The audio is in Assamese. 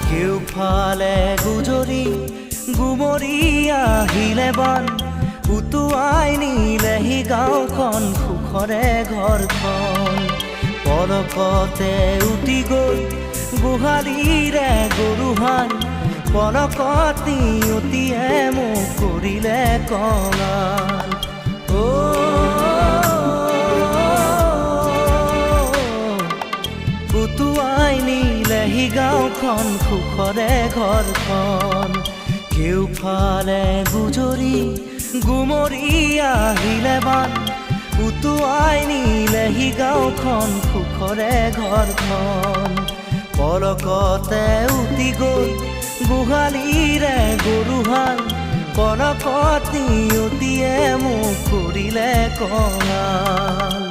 কেউফালে গুজৰি গুমৰি আহিলে বান উটুৱাই নিলেহি গাঁওখন সুখৰে ঘৰখন পলকতে উটি গ'ল গোহালিৰে গৰুহাল পলকত নিয়তিয়ে মোক কৰিলে কঙাল উটুৱাই নিলেহি গাঁওখন সুখৰে ঘৰখন কেউফালে গুজৰি গুমৰি আহিলে বান উটুৱাই নিলেহি গাঁওখন সুখৰে ঘৰখন পলকতে উটি গ'ল গোহালিৰে গৰুহাল পলকত নিয়তিয়ে মোক কৰিলে কঙাল